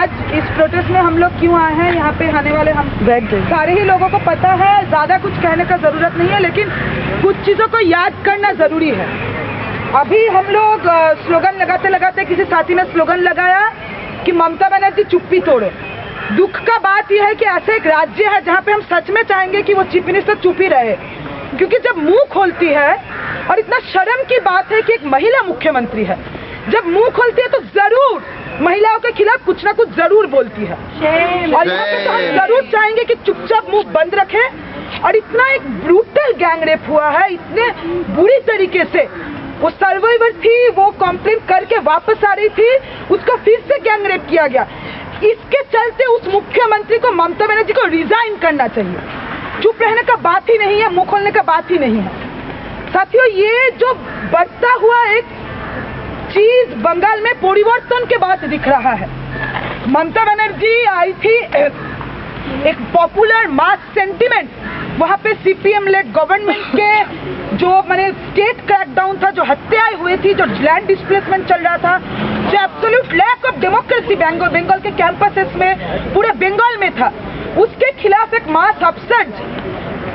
आज इस प्रोटेस्ट में हम लोग क्यों आए हैं, यहाँ पे आने वाले हम सारे ही लोगों को पता है, ज़्यादा कुछ कहने का ज़रूरत नहीं है, लेकिन कुछ चीज़ों को याद करना ज़रूरी है। अभी हम लोग स्लोगन लगाते लगाते किसी साथी ने स्लोगन लगाया कि ममता बनर्जी चुप्पी तोड़ो। दुख का बात यह है कि ऐसे एक राज्य है जहाँ पे हम सच में चाहेंगे कि वो चीफ मिनिस्टर चुप ही रहे, क्योंकि जब मुंह खोलती है, और इतना शर्म की बात है कि एक महिला मुख्यमंत्री है, जब मुंह खोलती है तो जरूर महिलाओं के खिलाफ कुछ ना कुछ जरूर बोलती है। और यहाँ पे तो हम जरूर चाहेंगे कि चुपचाप मुंह बंद रखे। और इतना एक ब्रूटल गैंग रेप हुआ है, इतने बुरी तरीके से। वो सर्वाइवर थी, वो कंप्लेन करके वापस आ रही थी, उसको फिर से गैंग रेप किया गया। इसके चलते उस मुख्यमंत्री को, ममता बनर्जी को रिजाइन करना चाहिए। चुप रहने का बात ही नहीं है, मुंह खोलने का बात ही नहीं है। साथियों, ये जो बढ़ता हुआ एक चीज बंगाल में परिवर्तन के बाद दिख रहा है। ममता बनर्जी आई थी, एक पॉपुलर मास सेंटिमेंट, वहां पे सीपीएम लेड गवर्नमेंट के जो माने स्टेट क्रैकडाउन था, जो हत्याएं हुई थी, जो लैंड डिस्प्लेसमेंट चल रहा था, जो absolute lack of democracy Bengal के कैंपसेस में, पूरे बंगाल में था, उसके खिलाफ एक मास अपसर्ज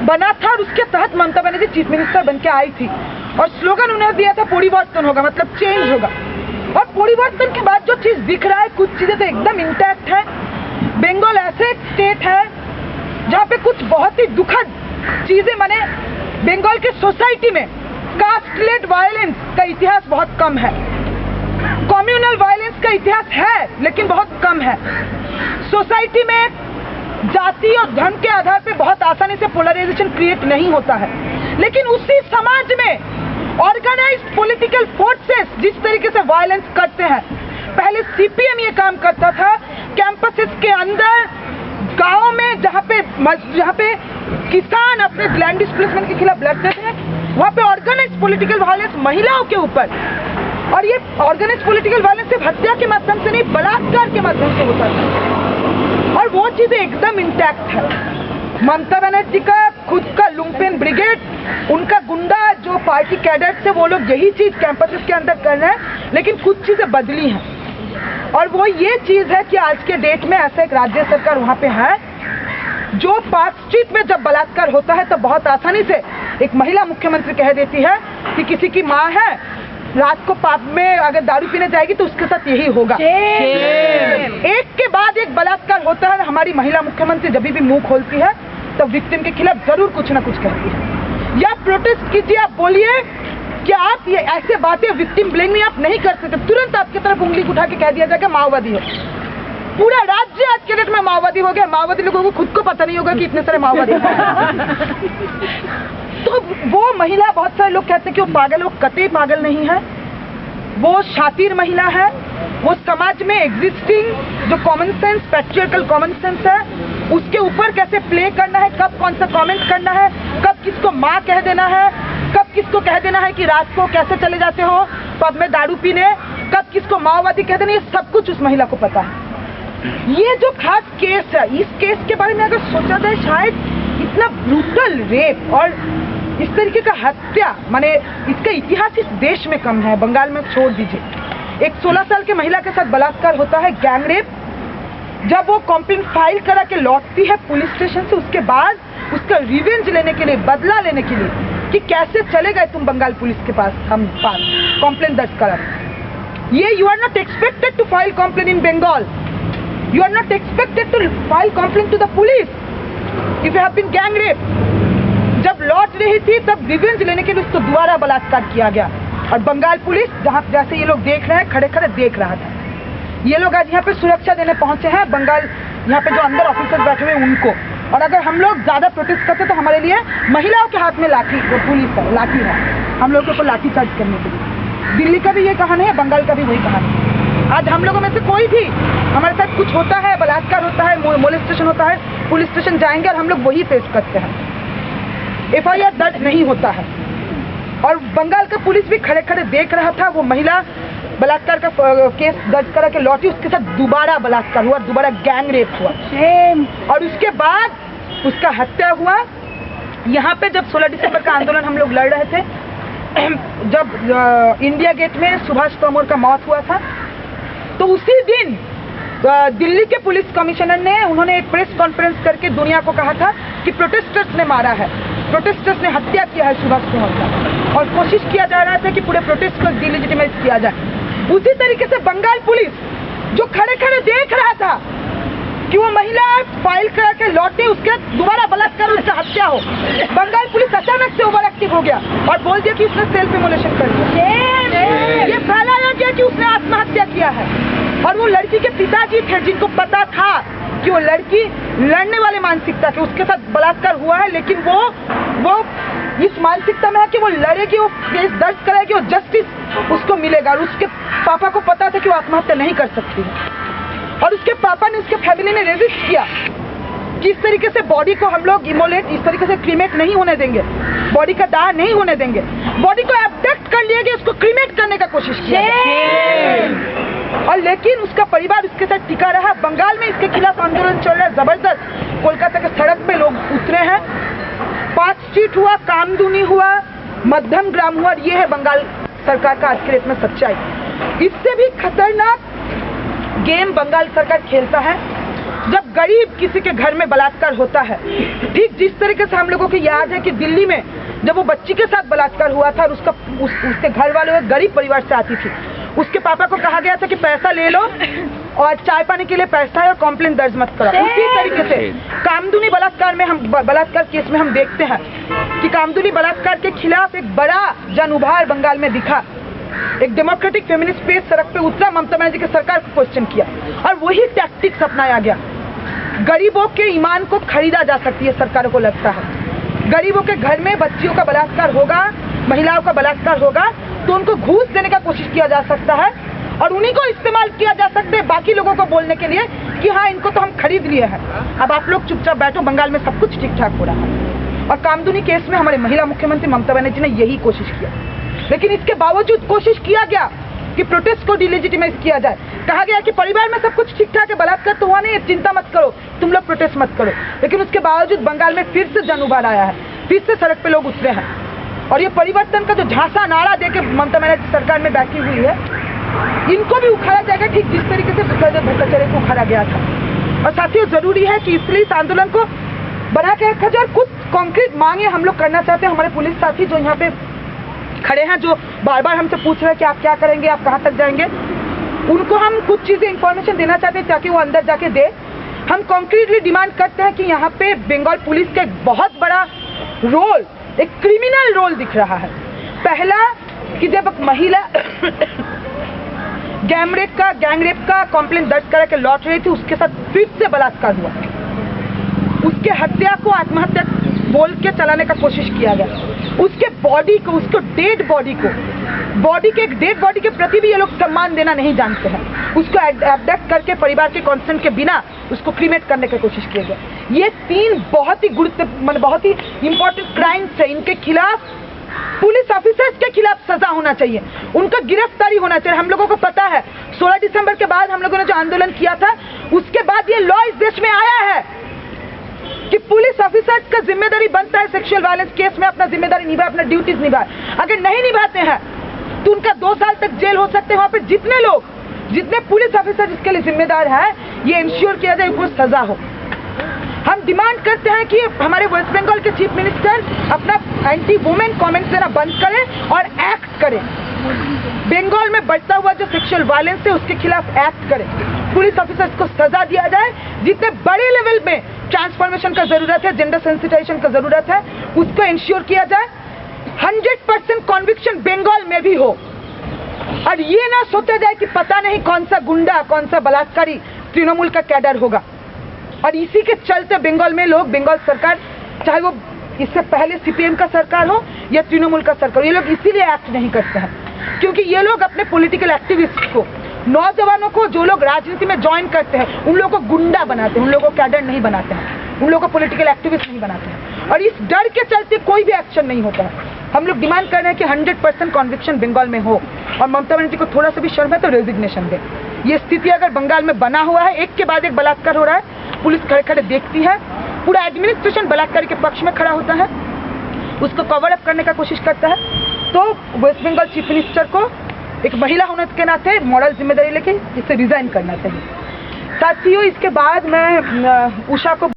बना था। और उसके तहत ममता बनर्जी चीफ मिनिस्टर बन के आई थी और स्लोगन उन्होंने दिया था परिवर्तन होगा, मतलब चेंज होगा। और परिवर्तन के बाद जो चीज दिख रहा है, कुछ चीजें तो एकदम इंटैक्ट है। बंगाल ऐसे एक स्टेट है जहाँ पे कुछ बहुत ही दुखद चीजें, माने बंगाल के सोसाइटी में कास्ट-लेड वायलेंस का इतिहास बहुत कम है, कम्युनल वायलेंस का इतिहास है लेकिन बहुत कम है। सोसाइटी में जाति और धर्म के आधार पे बहुत आसानी से पोलराइजेशन क्रिएट नहीं होता है, लेकिन उसी समाज में ऑर्गेनाइज्ड पॉलिटिकल फोर्सेस जिस तरीके से वायलेंस करते हैं, पहले सीपीएम ये काम करता था कैंपसेस के अंदर, गांव में जहाँ पे किसान अपने लैंड डिस्प्लेसमेंट के खिलाफ लड़ते थे, वहाँ पे ऑर्गेनाइज्ड पॉलिटिकल वायलेंस महिलाओं के ऊपर, और ये ऑर्गेनाइज्ड पॉलिटिकल वायलेंस सिर्फ हत्या के माध्यम से नहीं, बलात्कार के माध्यम से होता था। और वो चीजें एकदम इंटैक्ट है। ममता बनर्जी का खुद का लुम्पेन ब्रिगेड, उनका गुंडा जो पार्टी कैडर से, वो लोग यही चीज कैंपसेस के अंदर कर रहे हैं, लेकिन कुछ चीजें बदली हैं। और वो ये चीज है कि आज के डेट में ऐसा एक राज्य सरकार वहाँ पे है जो पार्क स्ट्रीट में जब बलात्कार होता है तो बहुत आसानी से एक महिला मुख्यमंत्री कह देती है कि किसी की माँ है, रात को पाप में अगर दारू पीने जाएगी तो उसके साथ यही होगा। एक के बाद एक बलात्कार होता है, हमारी महिला मुख्यमंत्री जब भी मुंह खोलती है तो विक्टिम के खिलाफ जरूर कुछ ना कुछ कहती है। या प्रोटेस्ट कीजिए, आप बोलिए कि आप ये ऐसे बातें विक्टिम ब्लेमिंग आप नहीं कर सकते, तुरंत आपकी तरफ उंगली उठा के कह दिया जाएगा माओवादी है। पूरा राज्य आज के डेट में माओवादी हो गया। माओवादी लोगों को खुद को पता नहीं होगा कि इतने सारे माओवादी तो वो महिला, बहुत सारे लोग कहते हैं कि वो पागल, वो कतई पागल नहीं है, वो शातिर महिला है। वो समाज में एग्जिस्टिंग जो कॉमन सेंस, पैट्रियर्कल कॉमन सेंस है, उसके ऊपर कैसे प्ले करना है, कब कौन सा कमेंट करना है, कब किसको माँ कह देना है, कब किसको कह देना है कि रात को कैसे चले जाते हो पब में दारू पीने, कब किसको माओवादी कह देना, ये सब कुछ उस महिला को पता है। ये जो खास केस है, इस केस के बारे में अगर सोचा जाए, शायद इतना ब्रूटल रेप और इस तरीके का हत्या, माने इसका इतिहास इस देश में कम है। बंगाल में छोड़ दीजिए, एक 16 साल के महिला के साथ बलात्कार होता है, गैंग रेप। जब वो कंप्लेंट फाइल करा के लौटती है पुलिस स्टेशन से, उसके बाद उसका रिवेंज लेने के लिए, बदला लेने के लिए कि कैसे चले गए तुम बंगाल पुलिस के पास, हम पास कंप्लेंट दर्ज करा। ये you are not expected to file complaint in Bengal, you are not expected to file complaint to the police if you have been gang rape. जब लौट रही थी तब रिवेंज लेने के लिए उसको दोबारा बलात्कार किया गया। और बंगाल पुलिस, जहाँ जैसे ये लोग देख रहे हैं, खड़े खड़े देख रहा था। ये लोग आज यहाँ पे सुरक्षा देने पहुंचे हैं, बंगाल यहाँ पे जो अंदर ऑफिसर बैठे हुए उनको। और अगर हम लोग ज्यादा प्रोटेस्ट करते तो हमारे लिए महिलाओं के हाथ में लाठी, वो पुलिस है, लाठी है हम लोग के ऊपर लाठी चार्ज करने के लिए। दिल्ली का भी ये कहानी है, बंगाल का भी वही कहानी है। आज हम लोगों में से कोई भी हमारे साथ कुछ होता है, बलात्कार होता है, मोलेस्टेशन होता है, पुलिस स्टेशन जाएंगे और हम लोग वही फेस करते हैं, FIR दर्ज नहीं होता है। और बंगाल का पुलिस भी खड़े खड़े देख रहा था। वो महिला बलात्कार का केस दर्ज करा के लौटी, उसके साथ दोबारा बलात्कार हुआ, दोबारा गैंग रेप हुआ, और उसके बाद उसका हत्या हुआ। यहाँ पे जब 16 दिसंबर का आंदोलन हम लोग लड़ रहे थे, जब इंडिया गेट में सुभाष तोमर का मौत हुआ था, तो उसी दिन दिल्ली के पुलिस कमिश्नर ने उन्होंने एक प्रेस कॉन्फ्रेंस करके दुनिया को कहा था कि प्रोटेस्टर्स ने मारा है, प्रोटेस्टर्स ने हत्या किया है सुभाष कुमार का, और कोशिश किया जा रहा था कि पूरे प्रोटेस्ट को डिलेजिटिमाइज किया जाए। उसी तरीके से बंगाल पुलिस जो खड़े खड़े देख रहा था कि वो महिला फाइल करा के लौटे, उसके दोबारा बलात्कार उसका हत्या हो, बंगाल पुलिस अचानक से ओवर एक्टिव हो गया और बोल दिया कि उसने सेल्फ इमोलेशन कर दिया। ये फैलाया गया कि उसने आत्महत्या किया है, और वो लड़की के पिताजी थे जिनको पता था कि वो लड़की लड़ने वाले मानसिकता के, उसके साथ बलात्कार हुआ है, लेकिन वो इस मानसिकता में है कि वो लड़ेगी, वो केस दर्ज कराएगी और जस्टिस उसको मिलेगा। और उसके पापा को पता था कि वो आत्महत्या नहीं कर सकती है, और उसके पापा ने, उसके फैमिली ने रेजिस्ट किया कि इस तरीके से बॉडी को हम लोग इमोलेट, इस तरीके से क्रीमेट नहीं होने देंगे, बॉडी का दाह नहीं होने देंगे, बॉडी को एब्डक्ट कर लिया गया, उसको क्रीमेट करने का कोशिश किया, और लेकिन उसका परिवार उसके साथ टिका रहा। बंगाल में इसके खिलाफ आंदोलन चल रहा है जबरदस्त, कोलकाता के सड़क पे लोग उतरे हैं, 5 स्ट्रीट हुआ, कामदुनी हुआ, मध्यम ग्राम हुआ, और ये है बंगाल सरकार का आज के डेट में सच्चाई। इससे भी खतरनाक गेम बंगाल सरकार खेलता है जब गरीब किसी के घर में बलात्कार होता है। ठीक जिस तरीके से हम लोगों को याद है कि दिल्ली में जब वो बच्ची के साथ बलात्कार हुआ था और उसके घर वाले गरीब परिवार से आती थी, उसके पापा को कहा गया था कि पैसा ले लो और चाय पानी के लिए पैसा है और कॉम्प्लेन दर्ज मत करो। उसी तरीके से कामदुनी बलात्कार केस में हम देखते हैं कि कामदुनी बलात्कार के खिलाफ एक बड़ा जन उभार बंगाल में दिखा, एक डेमोक्रेटिक फेमिनिस्ट स्पेस सड़क पे उतरा, ममता बनर्जी की सरकार को क्वेश्चन किया, और वही टैक्टिक्स अपनाया गया। गरीबों के ईमान को खरीदा जा सकती है, सरकारों को लगता है गरीबों के घर में बच्चियों का बलात्कार होगा, महिलाओं का बलात्कार होगा, तो उनको घूस देने का कोशिश किया जा सकता है और उन्हीं को इस्तेमाल किया जा सकता है बाकी लोगों को बोलने के लिए कि हाँ इनको तो हम खरीद लिए हैं, अब आप लोग चुपचाप बैठो, बंगाल में सब कुछ ठीक ठाक हो रहा है। और कामदुनी केस में हमारे महिला मुख्यमंत्री ममता बनर्जी ने यही कोशिश किया, लेकिन इसके बावजूद कोशिश किया गया कि प्रोटेस्ट को डिलेजिटिमाइज किया जाए। कहा गया कि परिवार में सब कुछ ठीक ठाक है, बलात्कार तो हुआ नहीं, चिंता मत करो, तुम लोग प्रोटेस्ट मत करो। लेकिन उसके बावजूद बंगाल में फिर से जन उबार आया है, फिर से सड़क पे लोग उतरे हैं, और ये परिवर्तन का जो झांसा नारा देके ममता बनर्जी सरकार में बैठी हुई है, इनको भी उखाड़ा जाएगा ठीक जिस तरीके से भट्टाचार्य को उखाड़ा गया था। और साथियों, जरूरी है कि इसलिए इस आंदोलन को बना के रखा जाए और कुछ कॉन्क्रीट मांगे हम लोग करना चाहते हैं। हमारे पुलिस साथी जो यहाँ पे खड़े हैं, जो बार बार हमसे पूछ रहे हैं कि आप क्या करेंगे, आप कहाँ तक जाएंगे, उनको हम कुछ चीजें इंफॉर्मेशन देना चाहते हैं ताकि वो अंदर जाके दे। हम कॉन्क्रीटली डिमांड करते हैं कि यहाँ पे बंगाल पुलिस का एक बहुत बड़ा रोल, एक क्रिमिनल रोल दिख रहा है। पहला कि जब एक महिला गैंग रेप का कॉम्प्लेन दर्ज करा के लौट रही थी, उसके साथ फिर से बलात्कार हुआ, उसके हत्या को आत्महत्या बोल के चलाने का कोशिश किया गया, उसके बॉडी को, उसको डेड बॉडी के प्रति भी ये लोग सम्मान देना नहीं जानते हैं, उसको एब्डक्ट करके परिवार के कॉन्सेंट के बिना उसको क्रीमेट करने की कोशिश किया गया। ये 3 बहुत ही बहुत ही इंपॉर्टेंट क्राइम्स है, इनके खिलाफ पुलिस ऑफिसर्स के खिलाफ सजा होना चाहिए, उनका गिरफ्तारी होना चाहिए। हम लोगों को पता है 16 दिसंबर के बाद हम लोगों ने जो आंदोलन किया था, उसके बाद ये लॉ इस देश में आया है कि पुलिस ऑफिसर्स का जिम्मेदारी बनता है सेक्सुअल वायलेंस केस में अपना जिम्मेदारी निभाए, अपना ड्यूटीज निभाए। अगर नहीं निभाते हैं तो उनका 2 साल तक जेल हो सकते हैं। वहां पे जितने पुलिस ऑफिसर इसके लिए जिम्मेदार है, ये इंश्योर किया जाए उनको सजा हो। हम डिमांड करते हैं कि हमारे वेस्ट बंगाल के चीफ मिनिस्टर अपना एंटी वुमेन कमेंट्स देना बंद करें और एक्ट करें। बंगाल में बढ़ता हुआ जो सेक्सुअल वायलेंस है उसके खिलाफ एक्ट करें, पुलिस ऑफिसर्स को सजा दिया जाए। जितने बड़े लेवल में ट्रांसफॉर्मेशन का जरूरत है, जेंडर सेंसिटाइजेशन का जरूरत है, उसको इंश्योर किया जाए। 100% कॉन्विक्शन बंगाल में भी हो, और ये ना सोचा जाए कि पता नहीं कौन सा गुंडा, कौन सा बलात्कारी तृणमूल का कैडर होगा। और इसी के चलते बंगाल में लोग, बंगाल सरकार, चाहे वो इससे पहले सीपीएम का सरकार हो या तृणमूल का सरकार, ये लोग इसीलिए एक्ट नहीं करते हैं क्योंकि ये लोग अपने पॉलिटिकल एक्टिविस्ट को, नौजवानों को, जो लोग राजनीति में ज्वाइन करते हैं, उन लोगों को गुंडा बनाते हैं, उन लोगों को कैडर नहीं बनाते हैं, उन लोगों को पॉलिटिकल एक्टिविस्ट नहीं बनाते हैं, और इस डर के चलते कोई भी एक्शन नहीं होता है। हम लोग डिमांड कर रहे हैं कि 100% कॉन्विक्शन बंगाल में हो, और ममता बनर्जी को थोड़ा सा भी शर्म है तो रेजिग्नेशन दे। ये स्थिति अगर बंगाल में बना हुआ है, एक के बाद एक बलात्कार हो रहा है, पुलिस खड़े खड़े देखती है, पूरा एडमिनिस्ट्रेशन बलात्कार के पक्ष में खड़ा होता है, उसको कवर अप करने का कोशिश करता है, तो वेस्ट बंगाल चीफ मिनिस्टर को एक महिला होने के नाते मॉरल जिम्मेदारी लेके इससे रिजाइन करना चाहिए। साथियों, इसके बाद मैं उषा को